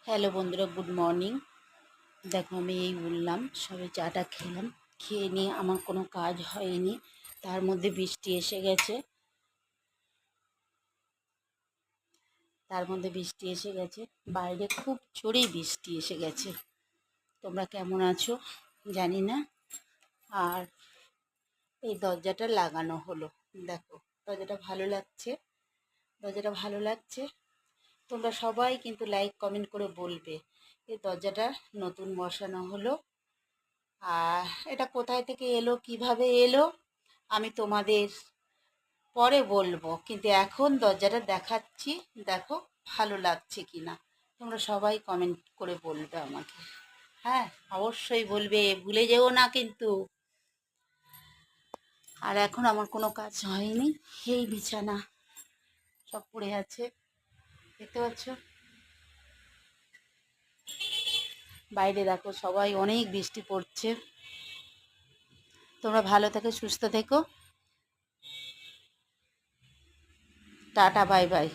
Hello বন্ধুরা, good morning. দেখো আমি এই উঠলাম, সবে চাটা খেলাম। খেয়ে নিয়ে আমার কোনো কাজ হয়নি, তার মধ্যে বৃষ্টি এসে গেছে। বাইরে খুব জোরেই বৃষ্টি এসে গেছে। তোমরা কেমন আছো জানি না। আর এই দরজাটা লাগানো হলো, দেখো দরজাটা ভালো লাগছে। তোমরা সবাই কিন্তু লাইক কমেন্ট করে বলবে এই দরজাটা নতুন বসানো হলো। আর এটা কোথায় থেকে এলো, কিভাবে এলো, আমি তোমাদের পরে বলবো, কিন্তু এখন দরজাটা দেখাচ্ছি। দেখো ভালো লাগছে কি না, তোমরা সবাই কমেন্ট করে বলবে আমাকে। হ্যাঁ, অবশ্যই বলবে, ভুলে যেও না কিন্তু। আর এখন আমার কোনো কাজ হয়নি, এই বিছানা সব পড়ে আছে, দেখতে পাচ্ছ। বাইরে দেখো সবাই, অনেক বৃষ্টি পড়ছে। তোমরা ভালো থেকো, সুস্থ থেকো। Tata, bye bye.